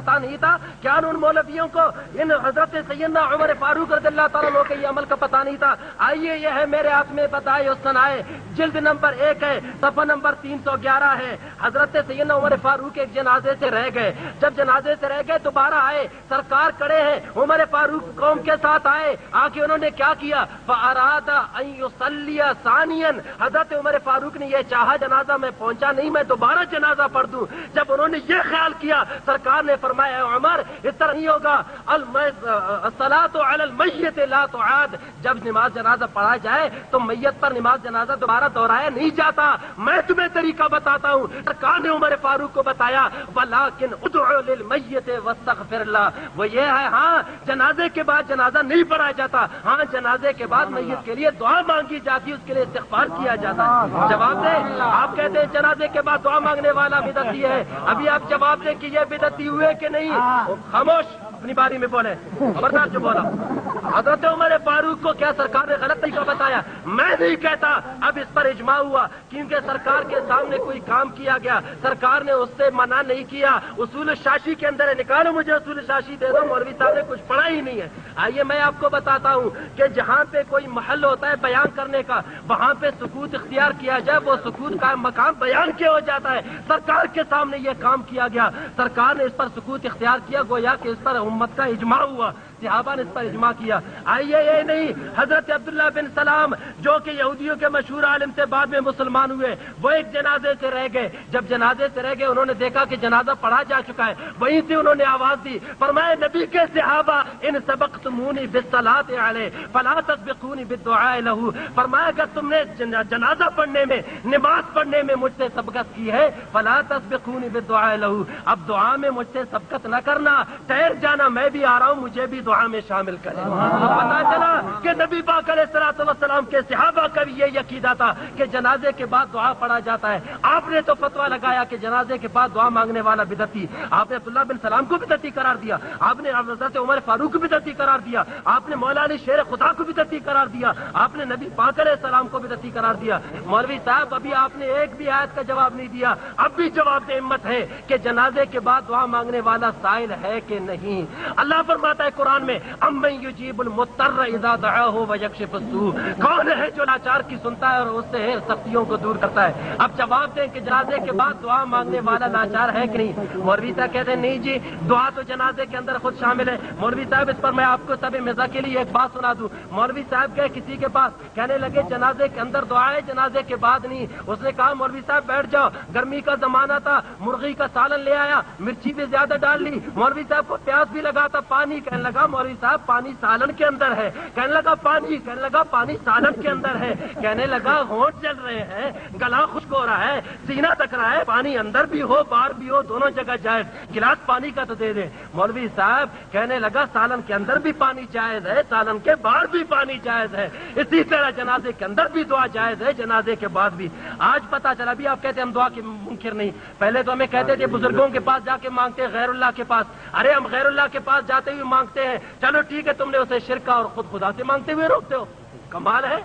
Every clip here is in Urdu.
پتا نہیں تھا؟ کیا ان مولویوں کو ان حضرت سیدنا عمر فاروق رضی اللہ تعالیٰ عنہ کے یہ عمل کا پتا نہیں تھا؟ آئیے یہ ہے میرے ہاتھ میں بتائے اور سنائے، جلد نمبر 1 ہے، صفحہ نمبر 311 ہے۔ حضرت سیدنا عمر فاروق ایک جنازے سے رہ گئے، جب جنازے سے رہ گئے دوبارہ آئے، سرکار کھڑے ہیں، عمر فاروق قوم کے ساتھ آئے، آ کے انہوں نے کیا کیا؟ فَأَرَادَ أَن يُصَلِّيَ ثَانِيًا، حضرت عمر فاروق نے یہ چاہا جنازہ میں پہنچا نہیں، میں دوبارہ جنازہ پڑھ دوں۔ جب انہوں نے یہ خیال کیا، سرکار نے فرمایا اے عمر اس طرح نہیں ہوگا، الصلاۃ علی المیت لا تعاد، جب نماز جنازہ پڑھا جائے تو میت پر نماز جنازہ دوبارہ دہرایا نہیں جاتا، میں تمہیں طریقہ بتاتا ہوں۔ سرکار نے عمر فاروق کو بتایا ولیکن ادعو للمیت واستغفر اللہ، وہ یہ ہے ہاں جنازے کے بعد جنازہ نہیں پڑھا جاتا، ہاں جنازے کے بعد میت کے لیے دعا مانگی جاتی ہے، اس کے لیے استغفار کیا جاتا ہے۔ جواب دیں، آپ کہتے ہیں جنازے کے بعد دعا مانگنے والا بدعتی ہے، ابھی آپ جواب دیں کہ یہ بدعتی ہوئے کہ نہیں؟ خاموش، اپنی باری میں بولے، خبردار جو بولا۔ حضرت عمر فاروق کو کیا سرکار نے غلط طریقہ بتایا؟ میں نہیں کہتا، اب اس پر اجماع ہوا کیونکہ سرکار کے سامنے کوئی کام کیا گیا، سرکار نے اس سے منع نہیں کیا۔ اصول شاشی کے اندر ہے، نکالو مجھے اصول شاشی دے دو، مولوی صاحب نے کچھ پڑھا ہی نہیں ہے۔ آئیے میں آپ کو بتاتا ہوں کہ جہاں پہ کوئی محل ہوتا ہے بیان کرنے کا، وہاں پہ سکوت اختیار کیا جائے، وہ سکوت کا مقام بیان کیا ہو جاتا ہے۔ سرکار کے سامنے یہ کام کیا گیا، سرکار نے اس پر سکوت اختیار کیا، گویا کہ اس پر امت کا اجماع ہوا، صحابہ نے اس پر اجماع کیا۔ آئیے یہ نہیں، حضرت عبداللہ بن سلام جو کہ یہودیوں کے مشہور عالم سے بعد میں مسلمان ہوئے، وہ ایک جنازے سے رہ گئے، جب جنازے سے رہ گئے انہوں نے دیکھا کہ جنازہ پڑھا جا چکا ہے، وہیں سے انہوں نے آواز دی، فرمایا نبی کے صحابہ ان سبقتمونی بالصلاۃ علیہ فلا تسبقونی بالدعاء لہ، فرمایا اگر تم نے جنازہ پڑھنے میں، نماز پڑھنے میں مجھ سے سبقت کی ہے فلا تسبقونی بالدعاء لہ، اب دعا میں مجھ سے سبقت نہ کرنا، ٹھہر جانا، میں بھی آ رہا ہوں، مجھے بھی دعا میں شامل کریں۔ پتا چلا کہ نبی پاک علیہ الصلوۃ والسلام کے صحابہ کا بھی یہ عقیدہ تھا کہ جنازے کے بعد دعا پڑھا جاتا ہے۔ آپ نے تو فتویٰ لگایا کہ جنازے کے بعد دعا مانگنے والا بدعتی، آپ نے عبداللہ بن سلام کو بدعتی قرار دیا، آپ نے حضرت عمر فاروق کو بدعتی قرار دیا، آپ نے مولا علی شیر خدا کو بدعتی قرار دیا، آپ نے نبی پاک علیہ السلام کو بدعتی قرار دیا۔ مولوی صاحب ابھی آپ نے ایک بھی آیت کا جواب نہیں دیا، اب بھی جواب دے ہمت ہے کہ جنازے کے بعد دعا مانگنے والا سائل ہے کہ نہیں؟ اللہ فرماتا ہے قرآن میں امن یجیب المضطر اذا دعاہ ویکشف السوء، کون ہے جو لاچار کی سنتا ہے اور اس سے سختیوں کو دور کرتا ہے؟ اب جواب دیں کہ جنازے کے بعد دعا مانگنے والا لاچار ہے کہ نہیں؟ مولوی صاحب کہتے ہیں نہیں جی، دعا تو جنازے کے اندر خود شامل ہے۔ مولوی صاحب اس پر میں آپ کو سب مزاح کے لیے ایک بات سنا دوں، مولوی صاحب گئے کسی کے پاس، کہنے لگے جنازے کے اندر دعا ہے جنازے کے بعد نہیں۔ اس نے کہا مولوی صاحب بیٹھ جاؤ، گرمی کا زمانہ تھا، مرغی کا سالن لے آیا، مرچی بھی زیادہ ڈال لی، مولوی صاحب کو پیاس بھی لگا تھا، پانی، کہنے لگا مولوی صاحب پانی سالن کے اندر ہے، کہنے لگا پانی، کہنے لگا پانی سالن کے اندر ہے، کہنے لگا ہونٹ جل رہے ہیں، گلا خشک ہو رہا ہے، سینہ تک رہا ہے، پانی اندر بھی ہو باہر بھی ہو دونوں جگہ جائز، گلاس پانی کا تو دے دیں۔ مولوی صاحب کہنے لگا سالن کے اندر بھی پانی جائز ہے، سالن کے باہر بھی پانی جائز ہے، اسی طرح جنازے کے اندر بھی دعا جائز ہے، جنازے کے بعد بھی۔ آج پتا چلا بھی آپ کہتے ہیں ہم دعا کے منکر نہیں، پہلے تو ہمیں کہتے تھے بزرگوں کے پاس جا کے مانگتے غیر اللہ کے پاس، ارے ہم غیر اللہ کے پاس جاتے ہوئے مانگتے ہیں، چلو ٹھیک ہے تم نے اسے شرک اور خود خدا سے مانگتے ہوئے روکتے ہو، کمال ہے،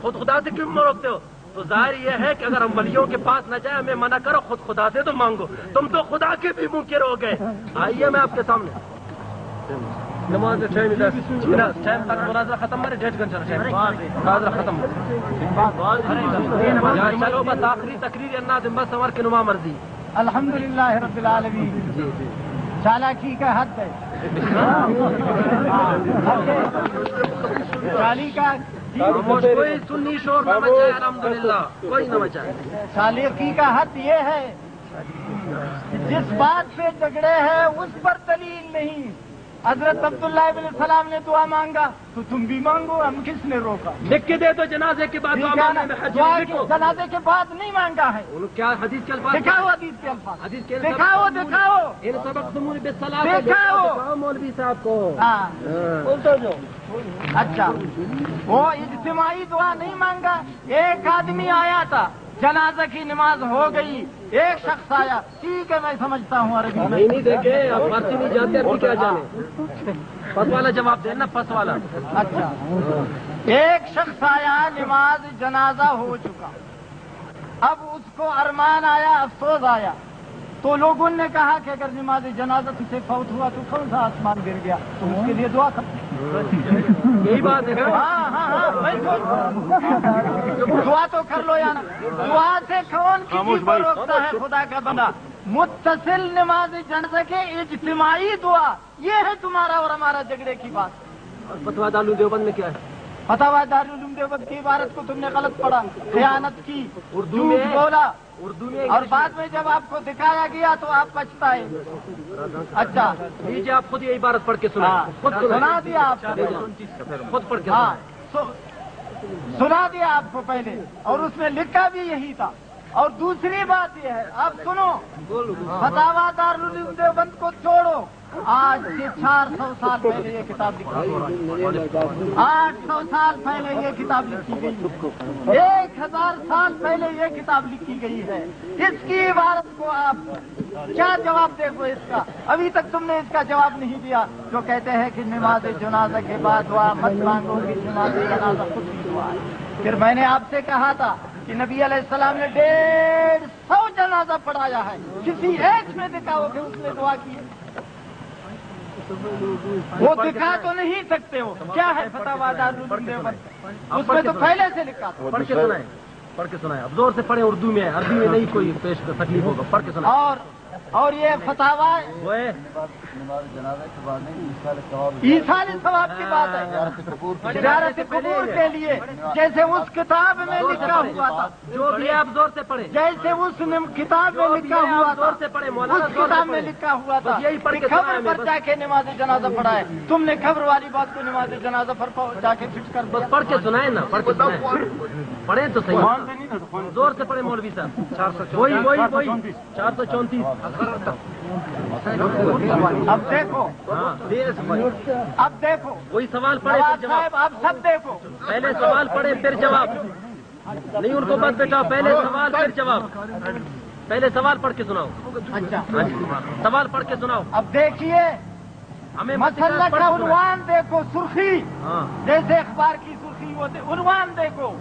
خود خدا سے کیوں روکتے ہو؟ تو ظاہر یہ ہے کہ اگر ہم ولیوں کے پاس نہ جائیں، ہمیں منع کرو، خود خدا سے تو مانگو، تم تو خدا کے بھی منکر ہو گئے۔ آئیے میں آپ کے سامنے نماز ٹائم تک مناظرہ ختم ہے، 1.5 گھنٹہ مناظرہ ختم چلو بس آخری تقریر انا بس عمر کی نما مرضی۔ الحمدللہ رب العالمین، چالاکی کا حد ہے، چالی کا کوئی سنی شور نہ مچائے، الحمدللہ کوئی نہ مچائے۔ چالاکی کا حد یہ ہے کہ جس بات پہ جھگڑے ہیں اس پر دلیل نہیں۔ حضرت عبداللہ بن سلام نے دعا مانگا تو تم بھی مانگو، ہم کس نے روکا؟ لکھ کے دے تو جنازے کے بعد دعا مانگنے میں حج لکھو۔ جنازے کے بعد نہیں مانگا ہے، کیا حدیث کے الفاظ دکھاؤ، حدیث کے الفاظ حدیث کے دکھاؤ، دکھاؤ، ان سبقتمونی بالصلاۃ دکھاؤ مولوی صاحب کو۔ اچھا، وہ اجتماعی دعا نہیں مانگا، ایک آدمی آیا تھا، جنازہ کی نماز ہو گئی، ایک شخص آیا، ٹھیک ہے میں سمجھتا ہوں عربی میں، نہیں دیکھے آپ فارسی نہیں جانتے، ابھی کیا جانے، پس والا جواب دیں نا، پس والا۔ اچھا، ایک شخص آیا، نماز جنازہ ہو چکا، اب اس کو ارمان آیا، افسوس آیا تو لوگوں نے کہا کہ اگر نماز جنازہ سے فوت ہوا تو کون سا آسمان گر گیا، تم اس کے لیے دعا کرو. یہی بات ہے. دعا تو کر لو یا نا. دعا سے کون کسی کو روکتا ہے خدا کا بندہ. متصل نماز جنازہ کے اجتماعی دعا، یہ ہے تمہارا اور ہمارا جھگڑے کی بات. فتویٰ دارالعلوم دیوبند میں کیا ہے؟ فتویٰ دارالعلوم دیوبند کی عبارت کو تم نے غلط پڑھا، خیانت کی، اردو میں بولا، اردو میں، اور بعد میں جب آپ کو دکھایا گیا تو آپ پچھتائے. اچھا لیجیے آپ خود یہ عبارت پڑھ کے سنا. خود سنا دیا آپ کو. خود پڑھ کے ہاں سنا دیا آپ کو پہلے، اور اس میں لکھا بھی یہی تھا. اور دوسری بات یہ ہے، آپ سنو، فتاویٰ دارالعلوم دیوبند کو چھوڑو. آج سے 400 سال پہلے یہ کتاب لکھی گئی. 800 سال پہلے یہ کتاب لکھی گئی. 1000 سال پہلے یہ کتاب لکھی گئی ہے. اس کی عبارت کو آپ کیا جواب دے گو اس کا؟ ابھی تک تم نے اس کا جواب نہیں دیا. جو کہتے ہیں کہ نماز جنازہ کے بعد دعا مت مانگو گی، نماز جنازہ خود کی دعا ہے. پھر میں نے آپ سے کہا تھا کہ نبی علیہ السلام نے 150 جنازہ پڑھایا ہے. کسی ایک میں دکھاؤ کہ اس نے دعا کی ہے. وہ دکھا تو نہیں سکتے ہو. کیا ہے فتاویٰ دارالعلوم دیوبند؟ اس میں تو پہلے سے لکھا تھا. پڑھ کے سنائیں، پڑھ کے سنائیں. اب زور سے پڑھیں، اردو میں، عربی میں نہیں کوئی پیش تکلیف ہوگا. پڑھ کے سنائیں. اور یہ فتاویٰ ایصال ثواب کی بات ہے، زیارت قبور کے لیے. جیسے اس کتاب میں لکھا ہوا تھا، جو بھی آپ زور سے پڑھیں، جیسے اس کتاب میں لکھا ہوا تھا، زور سے پڑھیں مولانا. اس کتاب میں لکھا ہوا تھا یہی پڑھ کے خبر پر جا کے نماز جنازہ پڑھا ہے. تم نے خبر والی بات کو نماز جنازہ پر جا کے فکس کر دیا. پڑھ کے سنائیں نا، پڑھ کے سنائیں. پڑھیں تو صحیح، زور سے پڑھیں مولوی صاحب. وہی 434. اب دیکھو، اب دیکھو وہی سوال پڑھے پھر جواب. صاحب آپ سب دیکھو. پہلے سوال پڑھے پھر جواب. نہیں ان کو مت بیٹھاؤ، پہلے سوال پھر جواب. پہلے سوال پڑھ کے سناؤ. اچھا سوال پڑھ کے سناؤ. اب دیکھیے، ہمیں مسئلہ کا عنوان دیکھو، سرخی ہاں جیسے اخبار کی سرخی ہوتے. عنوان دیکھو،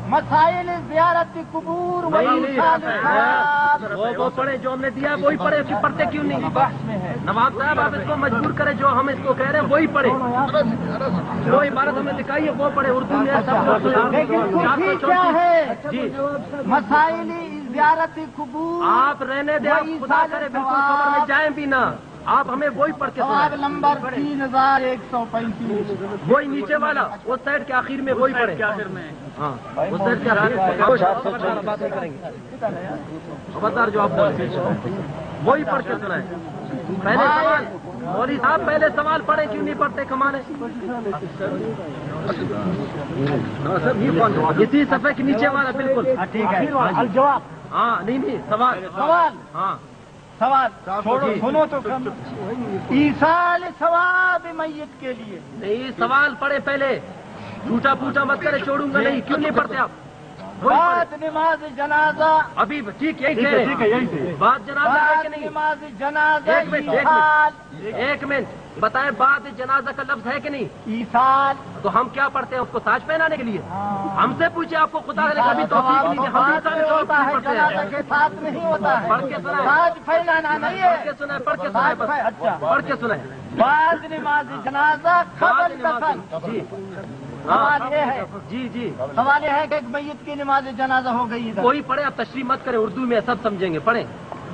مسائل زیارت قبور و ایصال ثواب. وہ پڑھے جو ہم نے دیا وہی پڑھے. پڑھتے کیوں نہیں؟ بحث میں ہے. نواب صاحب آپ اس کو مجبور کریں، جو ہم اس کو کہہ رہے ہیں وہی پڑھے. وہ عبارت ہمیں دکھائی ہے وہ پڑھے. اردو میں لیکن سرخی کیا ہے؟ جی مسائل زیارت قبور. آپ رہنے دیں، آپ خدا کرے بالکل خبر میں جائیں بھی نہ. آپ ہمیں وہی پڑھ کے سوال سنائیں. نمبر 3135. وہی نیچے والا، اس سائڈ کے آخر میں وہی پڑھے. ہاں اس سائڈ کے آخر میں باتیں کریں گے. خبردار جو آپ بولیں وہی پڑھ کے سنائیں. پہلے سوال مولوی صاحب، پہلے سوال پڑھیں، کیوں نہیں پڑھتے؟ کمانے اسی صفحے کے نیچے والا بالکل ٹھیک ہے. الجواب. ہاں نہیں سوال. ہاں سوال چھوڑو، سنو تو کم. ایصال ثواب میت کے لیے. نہیں سوال پڑھے پہلے. جھوٹا پوچھا مت کرے، چھوڑوں گا نہیں. کیوں نہیں پڑھتے آپ؟ وہی پڑھے. بعد نماز جنازہ. ابھی ٹھیک یہی کہہ رہے ہیں. بعد جنازہ ہے بعد کہ نہیں؟ نماز جنازہ. ایک منٹ، ایک ایصال. ایک منٹ بتائیں، بعد جنازہ کا لفظ ہے کہ نہیں؟ ایصال. تو ہم کیا پڑھتے ہیں؟ اس کو تاج پہنانے کے لیے؟ ہم سے پوچھے، آپ کو خدا نے کبھی توفیق نہیں دی. ہم بعد میں ہوتا ہے، جنازہ کے ساتھ نہیں ہوتا ہے. پڑھ کے سنائیں. تاج پھیلانا نہیں پڑھ کے ہے. سنائیں، پڑھ کے سنائیں بس. اچھا. پڑھ کے سنائیں. بعد نماز جنازہ قبل دفن. جی سوال یہ ہے، جی جی سوال یہ ہے کہ ایک میت کی نماز جنازہ ہو گئی ادھر. وہی پڑھے. آپ تشریح مت کریں، اردو میں سب سمجھیں گے. پڑھیں.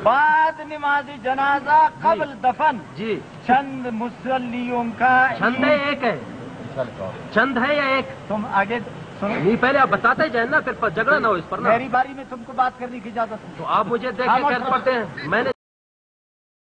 بعد نماز جنازہ قبل دفن جی چند مصلیوں کا. چند ہے ایک ہے؟ چند ہے یا ایک؟ تم آگے سنو. نہیں پہلے آپ بتاتے جائیں نا، پھر جھگڑا نہ ہو اس پر نا. میری باری میں تم کو بات کرنے کی اجازت ہے. تو آپ مجھے دیکھ کے خیر پڑھتے ہیں. میں نے